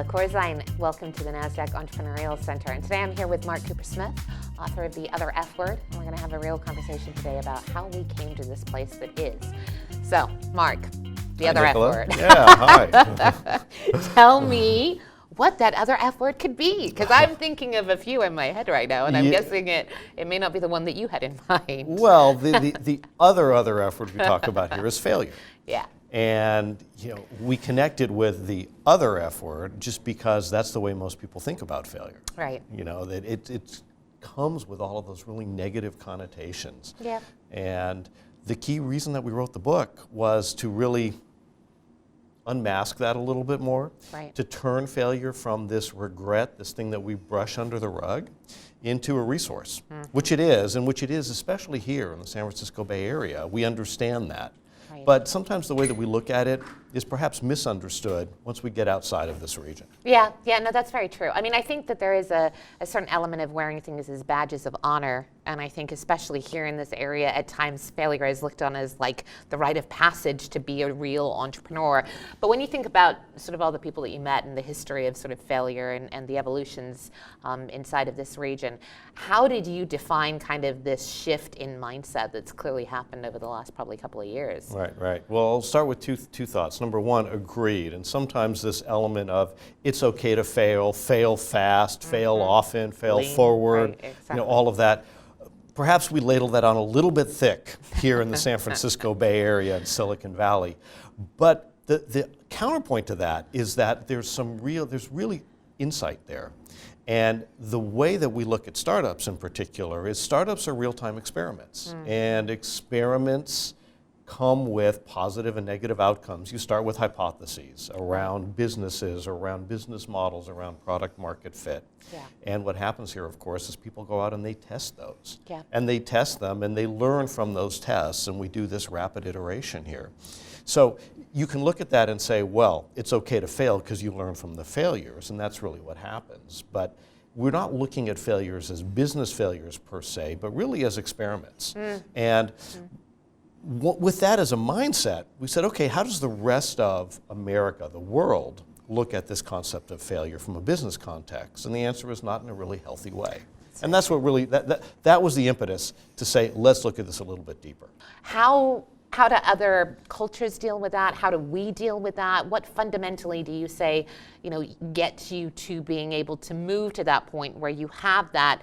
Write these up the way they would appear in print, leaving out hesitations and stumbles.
Nicola Corzine. Welcome to the NASDAQ Entrepreneurial Center. And today I'm here with Mark Coopersmith, author of The Other F Word. And we're going to have a real conversation today about how we came to this place that is. So, Mark, The Other F Word. Yeah, hi. Tell me what that other F word could be, because I'm thinking of a few in my head right now, and I'm guessing it may not be the one that you had in mind. Well, the other F word we talk about here is failure. Yeah. And we connected with the other F word just because that's the way most people think about failure. Right. That it comes with all of those really negative connotations. Yeah. And the key reason that we wrote the book was to really unmask that a little bit more, right. To turn failure from this regret, this thing that we brush under the rug, into a resource, which it is, and which it is especially here in the San Francisco Bay Area. We understand that. Right. But sometimes the way that we look at it is perhaps misunderstood once we get outside of this region. Yeah, no, that's very true. I mean, I think that there is a certain element of wearing things as badges of honor, and I think especially here in this area, at times failure is looked on as like the rite of passage to be a real entrepreneur. But when you think about sort of all the people that you met and the history of sort of failure and the evolutions inside of this region, how did you define kind of this shift in mindset that's clearly happened over the last probably couple of years? Right. Well, I'll start with two thoughts. Number one, agreed. And sometimes this element of it's okay to fail fast, fail often, fail Lean, forward, right, exactly. All of that. Perhaps we ladle that on a little bit thick here in the San Francisco Bay Area and Silicon Valley. But the counterpoint to that is that there's really insight there. And the way that we look at startups in particular is startups are real-time experiments. And experiments come with positive and negative outcomes. You start with hypotheses around businesses, around business models, around product market fit. Yeah. And what happens here, of course, is people go out and they test those. Yeah. And they test them and they learn from those tests, and we do this rapid iteration here. So you can look at that and say, well, it's okay to fail because you learn from the failures, and that's really what happens. But we're not looking at failures as business failures per se, but really as experiments. And with that as a mindset, we said, okay, how does the rest of America, the world, look at this concept of failure from a business context? And the answer is not in a really healthy way. And that's what really, that was the impetus to say, let's look at this a little bit deeper. How do other cultures deal with that? How do we deal with that? What fundamentally do you say, gets you to being able to move to that point where you have that,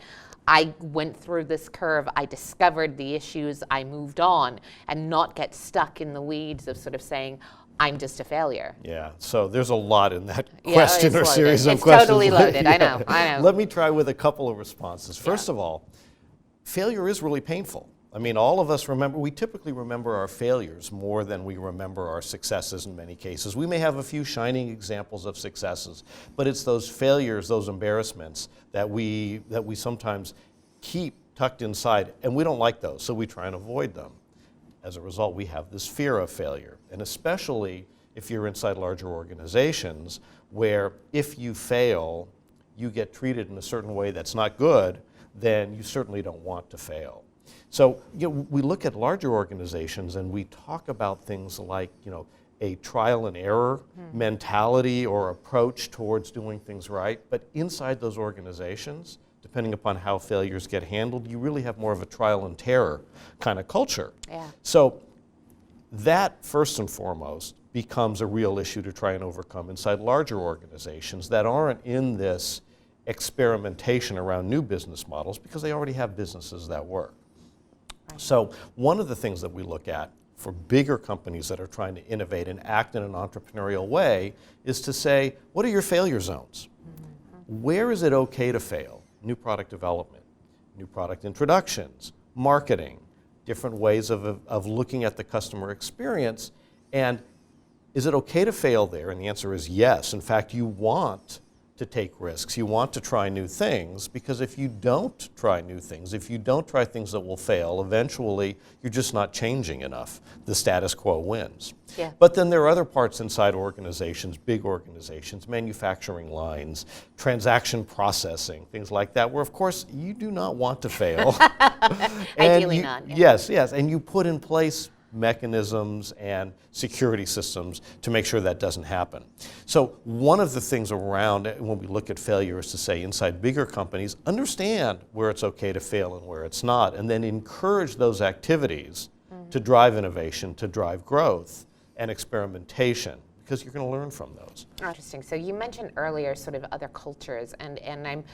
I went through this curve, I discovered the issues, I moved on, and not get stuck in the weeds of sort of saying, I'm just a failure? Yeah, so there's a lot in that question or loaded. series of it's questions. Totally loaded, I know. Let me try with a couple of responses. First of all, failure is really painful. I mean, all of us we typically remember our failures more than we remember our successes in many cases. We may have a few shining examples of successes, but it's those failures, those embarrassments that we sometimes keep tucked inside, and we don't like those, so we try and avoid them. As a result, we have this fear of failure, and especially if you're inside larger organizations where if you fail, you get treated in a certain way that's not good, then you certainly don't want to fail. So we look at larger organizations and we talk about things like a trial and error mentality or approach towards doing things right. But inside those organizations, depending upon how failures get handled, you really have more of a trial and terror kind of culture. Yeah. So that first and foremost becomes a real issue to try and overcome inside larger organizations that aren't in this experimentation around new business models because they already have businesses that work. So one of the things that we look at for bigger companies that are trying to innovate and act in an entrepreneurial way is to say, what are your failure zones? Where is it okay to fail? New product development, new product introductions, marketing, different ways of looking at the customer experience. And is it okay to fail there? And the answer is yes. In fact, you want to take risks. You want to try new things, because if you don't try new things, if you don't try things that will fail, eventually you're just not changing enough. The status quo wins. Yeah. But then there are other parts inside organizations, big organizations, manufacturing lines, transaction processing, things like that, where of course you do not want to fail. Ideally not. Yeah. Yes, and you put in place mechanisms and security systems to make sure that doesn't happen. So one of the things around when we look at failure is to say inside bigger companies, understand where it's okay to fail and where it's not, and then encourage those activities to drive innovation, to drive growth and experimentation, because you're going to learn from those. Interesting. So you mentioned earlier sort of other cultures, and I'm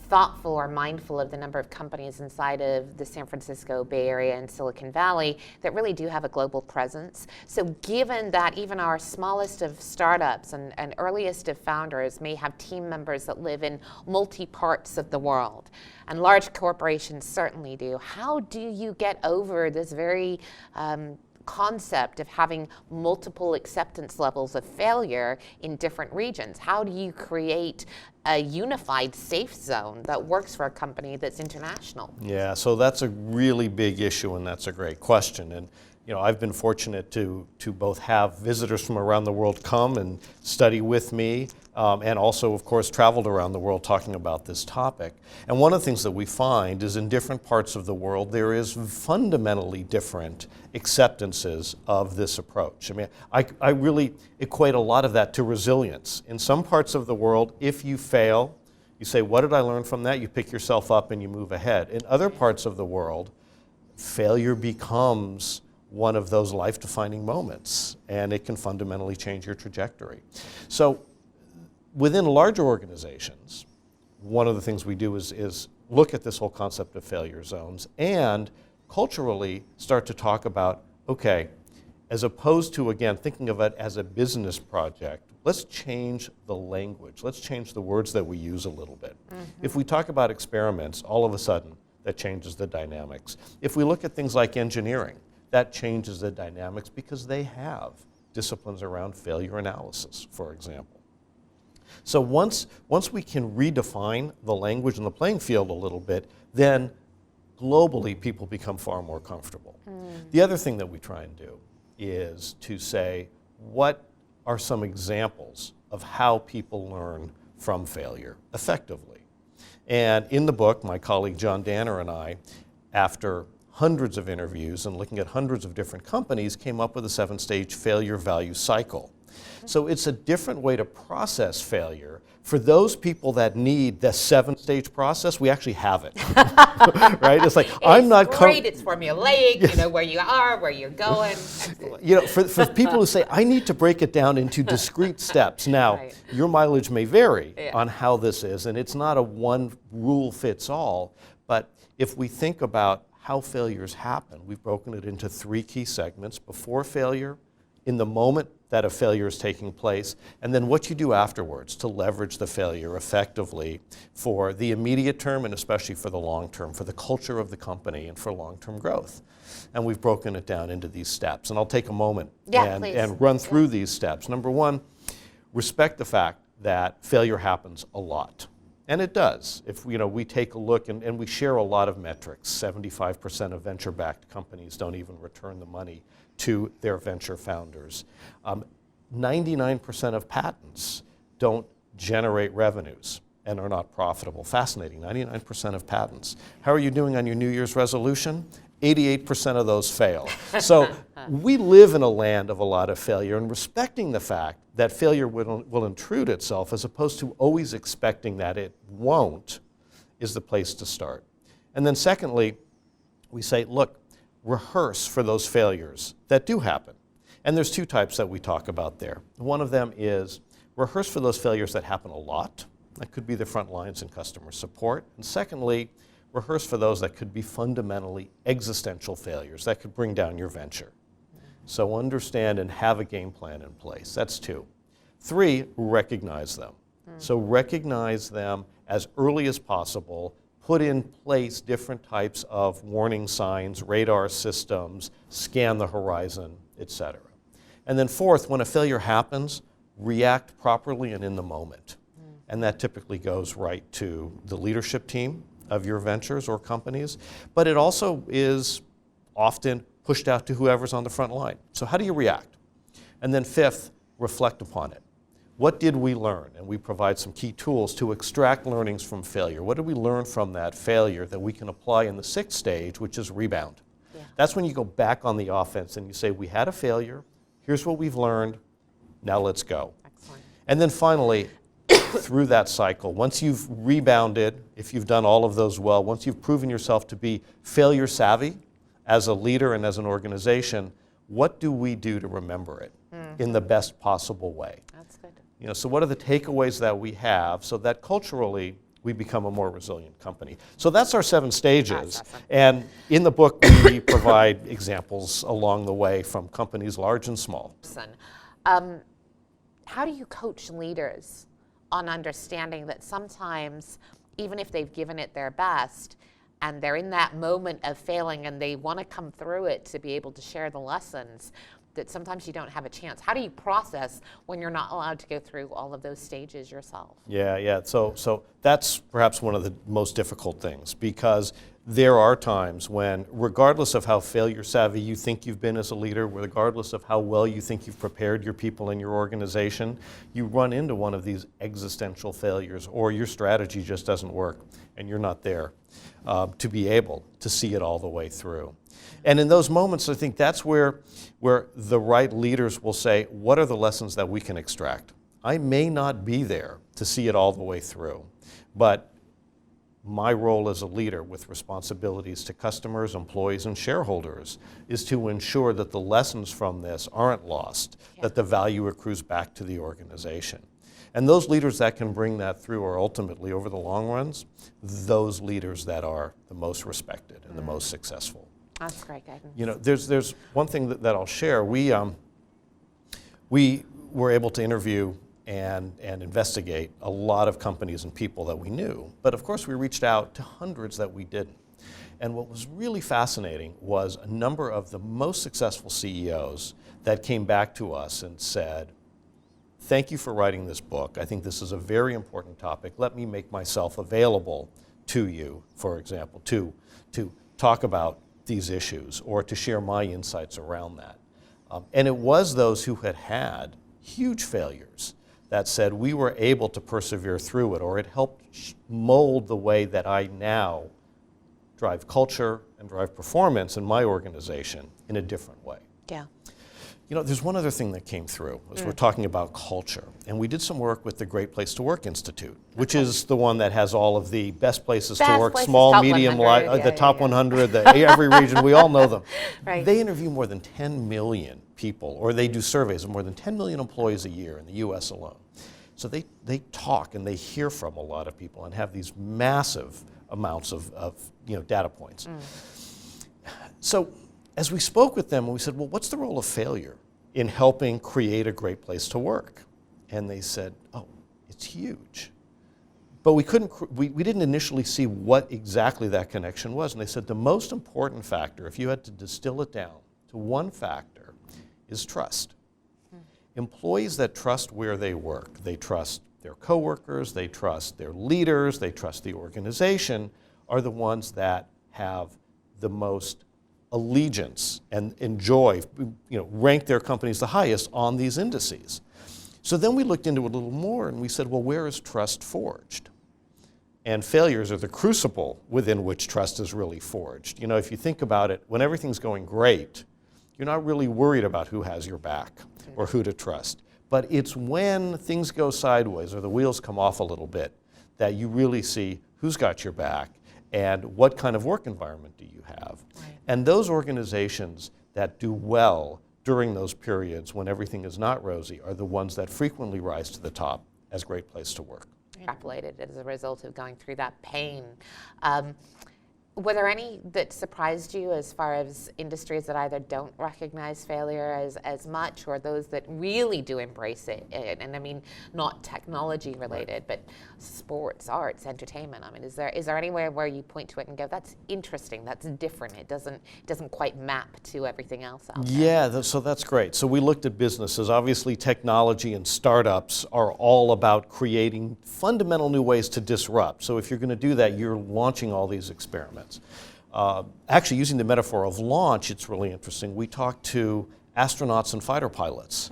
thoughtful or mindful of the number of companies inside of the San Francisco Bay Area and Silicon Valley that really do have a global presence. So given that even our smallest of startups and earliest of founders may have team members that live in multi-parts of the world, and large corporations certainly do, how do you get over this very concept of having multiple acceptance levels of failure in different regions? How do you create a unified safe zone that works for a company that's international? Yeah, so that's a really big issue, and that's a great question. And I've been fortunate to both have visitors from around the world come and study with me, and also, of course, traveled around the world talking about this topic. And one of the things that we find is in different parts of the world, there is fundamentally different acceptances of this approach. I mean, I really equate a lot of that to resilience. In some parts of the world, if you fail, you say, what did I learn from that? You pick yourself up and you move ahead. In other parts of the world, failure becomes one of those life-defining moments, and it can fundamentally change your trajectory. So within larger organizations, one of the things we do is look at this whole concept of failure zones and culturally start to talk about, okay, as opposed to, again, thinking of it as a business project, let's change the language. Let's change the words that we use a little bit. If we talk about experiments, all of a sudden, that changes the dynamics. If we look at things like engineering, that changes the dynamics because they have disciplines around failure analysis, for example. So once we can redefine the language and the playing field a little bit, then globally people become far more comfortable. The other thing that we try and do is to say, what are some examples of how people learn from failure effectively? And in the book, my colleague John Danner and I, after hundreds of interviews and looking at hundreds of different companies, came up with a 7-stage failure value cycle. So it's a different way to process failure. For those people that need the 7-stage process, we actually have it. Right? It's like, I'm not great, it's formulaic, you know where you are, where you're going. For people who say, I need to break it down into discrete steps. Now, Right. your mileage may vary on how this is, and it's not a one rule fits all, but if we think about how failures happen, we've broken it into 3 key segments: before failure, in the moment that a failure is taking place, and then what you do afterwards to leverage the failure effectively for the immediate term and especially for the long term, for the culture of the company and for long-term growth. And we've broken it down into these steps. And I'll take a moment and run through these steps. Number 1, respect the fact that failure happens a lot. And it does. If we take a look, and we share a lot of metrics, 75% of venture-backed companies don't even return the money to their venture founders. 99% of patents don't generate revenues and are not profitable. Fascinating, 99% of patents. How are you doing on your New Year's resolution? 88% of those fail. So we live in a land of a lot of failure, and respecting the fact that failure will intrude itself as opposed to always expecting that it won't is the place to start. And then secondly, we say, look, rehearse for those failures that do happen. And there's 2 types that we talk about there. One of them is rehearse for those failures that happen a lot. That could be the front lines in customer support. And secondly, rehearse for those that could be fundamentally existential failures that could bring down your venture. So understand and have a game plan in place. That's 2. 3, recognize them. So recognize them as early as possible. Put in place different types of warning signs, radar systems, scan the horizon, etc. And then 4th, when a failure happens, react properly and in the moment. And that typically goes right to the leadership team of your ventures or companies, but it also is often pushed out to whoever's on the front line. So how do you react? And then 5th, reflect upon it. What did we learn? And we provide some key tools to extract learnings from failure. What did we learn from that failure that we can apply in the 6th stage, which is rebound? That's when you go back on the offense and you say, we had a failure, here's what we've learned, now let's go. Excellent. And then finally, through that cycle, once you've rebounded, if you've done all of those well, once you've proven yourself to be failure savvy as a leader and as an organization, what do we do to remember it in the best possible way? That's good. You know, so what are the takeaways that we have so that culturally we become a more resilient company? So that's our 7 stages. That's awesome. And in the book, we provide examples along the way from companies large and small. How do you coach leaders on understanding that sometimes, even if they've given it their best, and they're in that moment of failing and they want to come through it to be able to share the lessons, that sometimes you don't have a chance? How do you process when you're not allowed to go through all of those stages yourself? Yeah. So that's perhaps one of the most difficult things, because there are times when, regardless of how failure savvy you think you've been as a leader, regardless of how well you think you've prepared your people in your organization, you run into one of these existential failures, or your strategy just doesn't work and you're not there to be able to see it all the way through. And in those moments, I think that's where the right leaders will say, what are the lessons that we can extract? I may not be there to see it all the way through, but my role as a leader with responsibilities to customers, employees, and shareholders is to ensure that the lessons from this aren't lost, that the value accrues back to the organization. And those leaders that can bring that through are ultimately, over the long runs, those leaders that are the most respected and the most successful. That's great guidance. You know, there's one thing that I'll share. We were able to interview and investigate a lot of companies and people that we knew. But of course, we reached out to hundreds that we didn't. And what was really fascinating was a number of the most successful CEOs that came back to us and said, thank you for writing this book. I think this is a very important topic. Let me make myself available to you, for example, to talk about these issues or to share my insights around that. And it was those who had had huge failures that said we were able to persevere through it, or it helped mold the way that I now drive culture and drive performance in my organization in a different way. Yeah. You know, there's one other thing that came through as we're talking about culture. And we did some work with the Great Place to Work Institute, which is the one that has all of the best places to work, places, small, top medium, 100, the top 100, every region, we all know them. Right. They interview more than 10 million people, or they do surveys of more than 10 million employees a year in the US alone. So they talk and they hear from a lot of people and have these massive amounts of data points. So as we spoke with them, we said, well, what's the role of failure in helping create a great place to work? And they said, oh, it's huge. But we didn't initially see what exactly that connection was. And they said the most important factor, if you had to distill it down to one factor, is trust. Employees that trust where they work, they trust their coworkers, they trust their leaders, they trust the organization, are the ones that have the most allegiance and enjoy, rank their companies the highest on these indices. So then we looked into it a little more and we said, well, where is trust forged? And failures are the crucible within which trust is really forged. You know, if you think about it, when everything's going great, you're not really worried about who has your back or who to trust. But it's when things go sideways or the wheels come off a little bit that you really see who's got your back and what kind of work environment do you have. Right. And those organizations that do well during those periods when everything is not rosy are the ones that frequently rise to the top as great place to work. Extrapolated as a result of going through that pain. Were there any that surprised you as far as industries that either don't recognize failure as much, or those that really do embrace it? And I mean, not technology related, but sports, arts, entertainment. I mean, is there anywhere where you point to it and go, that's interesting, that's different, it doesn't quite map to everything else out there? Yeah, so that's great. So we looked at businesses. Obviously, technology and startups are all about creating fundamental new ways to disrupt. So if you're going to do that, you're launching all these experiments. Actually, using the metaphor of launch, it's really interesting. We talked to astronauts and fighter pilots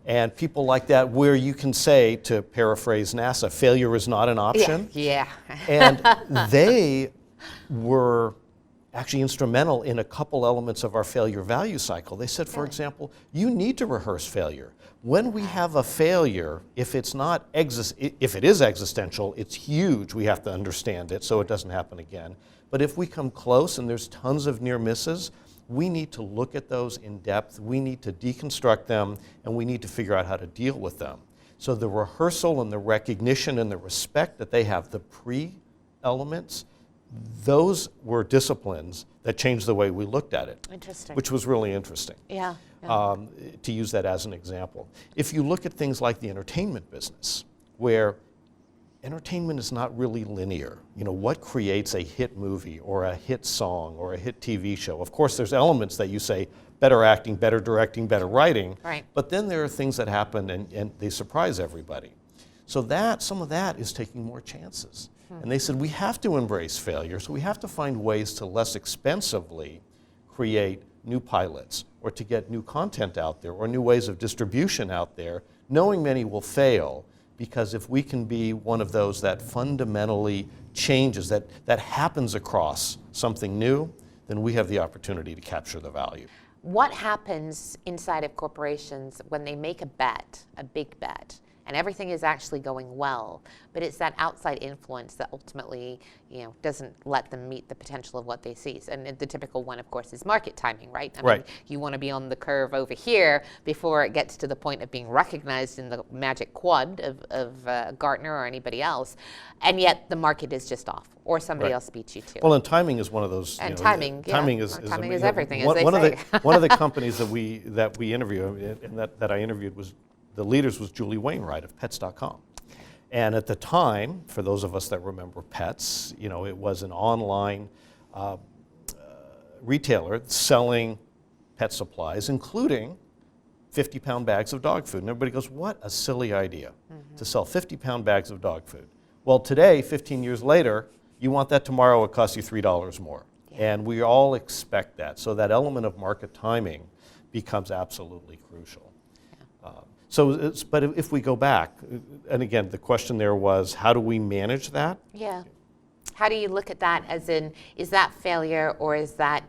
and people like that, where you can say, to paraphrase NASA, failure is not an option. Yeah. And they were actually instrumental in a couple elements of our failure value cycle. They said, for example, you need to rehearse failure. When we have a failure, if it is existential, it's huge. We have to understand it so it doesn't happen again. But if we come close and there's tons of near misses, we need to look at those in depth. We need to deconstruct them, and we need to figure out how to deal with them. So the rehearsal and the recognition and the respect that they have, the pre-elements, those were disciplines that changed the way we looked at it. Interesting. Which was really interesting. Yeah. To use that as an example. If you look at things like the entertainment business, where entertainment is not really linear. You know, what creates a hit movie or a hit song or a hit TV show? Of course, there's elements that you say, better acting, better directing, better writing. Right. But then there are things that happen and they surprise everybody. So some of that is taking more chances. And they said, we have to embrace failure, so we have to find ways to less expensively create new pilots or to get new content out there or new ways of distribution out there, knowing many will fail, because if we can be one of those that fundamentally changes, that happens across something new, then we have the opportunity to capture the value. What happens inside of corporations when they make a bet, a big bet, and everything is actually going well, but it's that outside influence that ultimately, doesn't let them meet the potential of what they see? And the typical one, of course, is market timing, right? I mean, you want to be on the curve over here before it gets to the point of being recognized in the magic quad of Gartner or anybody else, and yet the market is just off, or somebody else beats you to it. Well, and timing is one of those. And timing is everything, as they say. One of the companies that we interview, and that I interviewed was. The leaders was Julie Wainwright of Pets.com. And at the time, for those of us that remember Pets, it was an online retailer selling pet supplies, including 50-pound bags of dog food. And everybody goes, what a silly idea to sell 50-pound bags of dog food. Well, today, 15 years later, you want that tomorrow, it costs you $3 more. Yeah. And we all expect that. So that element of market timing becomes absolutely crucial. But if we go back, and again, the question there was, how do we manage that? Yeah. How do you look at that as in, is that failure, or is that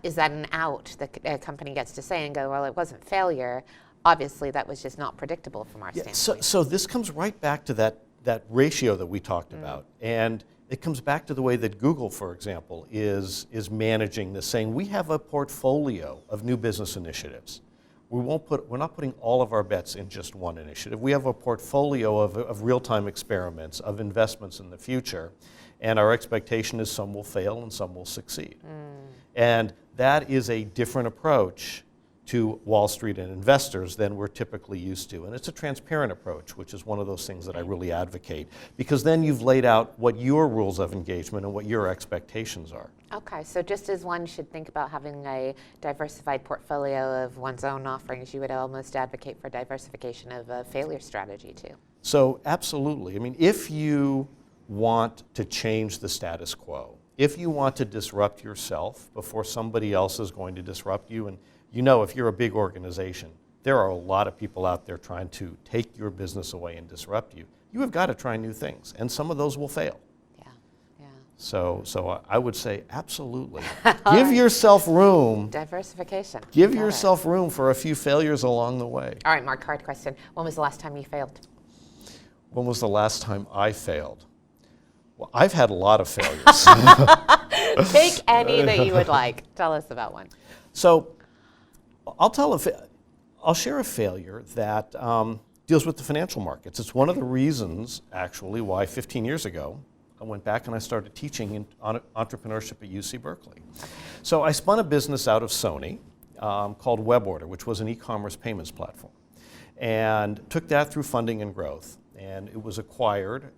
an out that a company gets to say and go, well, it wasn't failure. Obviously, that was just not predictable from our standpoint. So this comes right back to that ratio that we talked about. And it comes back to the way that Google, for example, is managing this, saying we have a portfolio of new business initiatives. We're not putting all of our bets in just one initiative. We have a portfolio of real-time experiments, of investments in the future, and our expectation is some will fail and some will succeed. And that is a different approach to Wall Street and investors than we're typically used to. And it's a transparent approach, which is one of those things that I really advocate, because then you've laid out what your rules of engagement and what your expectations are. Okay, so just as one should think about having a diversified portfolio of one's own offerings, you would almost advocate for diversification of a failure strategy too. So absolutely. I mean, if you want to change the status quo, if you want to disrupt yourself before somebody else is going to disrupt you, and if you're a big organization, there are a lot of people out there trying to take your business away and disrupt you. You have got to try new things, and some of those will fail. So I would say absolutely. Give yourself room. Diversification. Give yourself room for a few failures along the way. All right, Mark, hard question. When was the last time you failed? When was the last time I failed? Well, I've had a lot of failures. Take any that you would like. Tell us about one. So I'll share a failure that deals with the financial markets. It's one of the reasons, actually, why 15 years ago, I went back and I started teaching entrepreneurship at UC Berkeley. So I spun a business out of Sony called WebOrder, which was an e-commerce payments platform, and took that through funding and growth. And it was acquired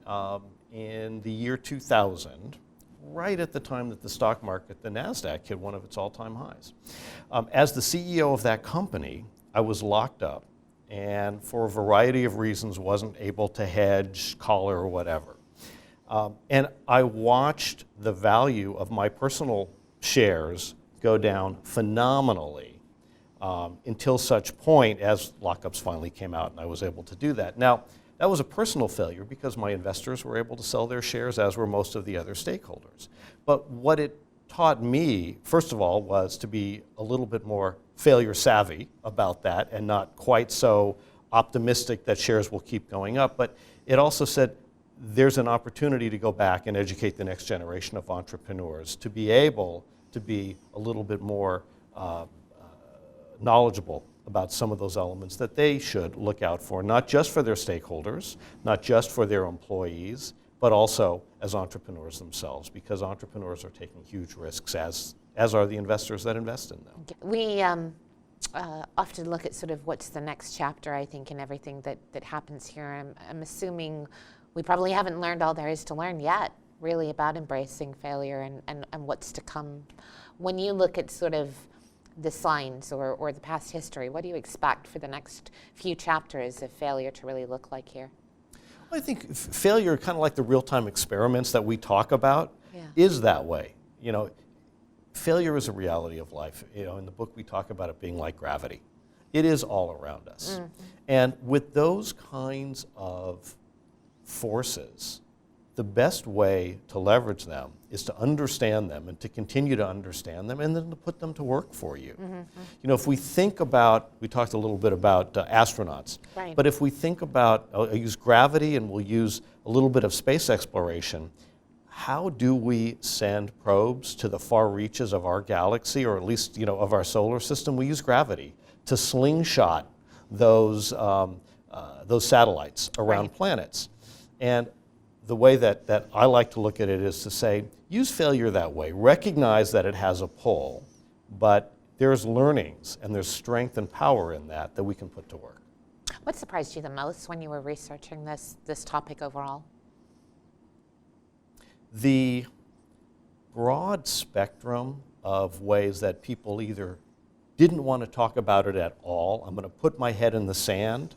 in the year 2000, right at the time that the stock market, the NASDAQ, hit one of its all-time highs. As the CEO of that company, I was locked up and for a variety of reasons wasn't able to hedge, collar, or whatever. And I watched the value of my personal shares go down phenomenally until such point as lockups finally came out and I was able to do that. Now, that was a personal failure because my investors were able to sell their shares, as were most of the other stakeholders. But what it taught me, first of all, was to be a little bit more failure savvy about that and not quite so optimistic that shares will keep going up. But it also said there's an opportunity to go back and educate the next generation of entrepreneurs to be able to be a little bit more knowledgeable about some of those elements that they should look out for, not just for their stakeholders, not just for their employees, but also as entrepreneurs themselves, because entrepreneurs are taking huge risks, as are the investors that invest in them. We often look at sort of what's the next chapter, I think, in everything that happens here. I'm assuming we probably haven't learned all there is to learn yet, really, about embracing failure and what's to come. When you look at sort of the signs or the past history, what do you expect for the next few chapters of failure to really look like here? I think failure, kind of like the real-time experiments that we talk about, is that way. You know, failure is a reality of life. You know, in the book we talk about it being like gravity. It is all around us. Mm-hmm. And with those kinds of forces, the best way to leverage them is to understand them and to continue to understand them and then to put them to work for you. Mm-hmm. You know, if we think about, we talked a little bit about astronauts, right. But if we think about, I'll use gravity and we'll use a little bit of space exploration, how do we send probes to the far reaches of our galaxy, or at least, you know, of our solar system? We use gravity to slingshot those satellites around right. planets. And the way that I like to look at it is to say, use failure that way. Recognize that it has a pull, but there's learnings and there's strength and power in that we can put to work. What surprised you the most when you were researching this topic overall? The broad spectrum of ways that people either didn't want to talk about it at all, I'm going to put my head in the sand,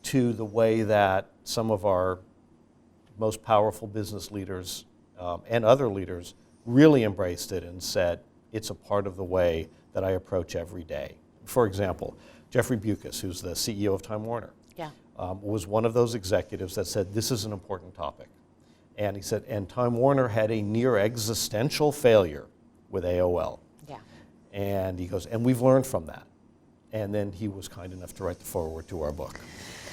to the way that some of our most powerful business leaders and other leaders really embraced it and said, it's a part of the way that I approach every day. For example, Jeffrey Bewkes, who's the CEO of Time Warner, was one of those executives that said, this is an important topic. And he said, and Time Warner had a near existential failure with AOL. Yeah. And he goes, and we've learned from that. And then he was kind enough to write the foreword to our book.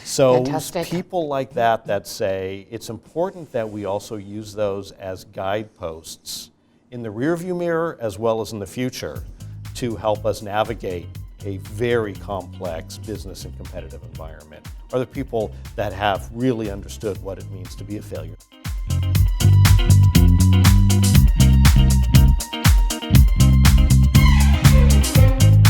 So Fantastic. People like that say it's important that we also use those as guideposts in the rearview mirror as well as in the future to help us navigate a very complex business and competitive environment, are the people that have really understood what it means to be a failure.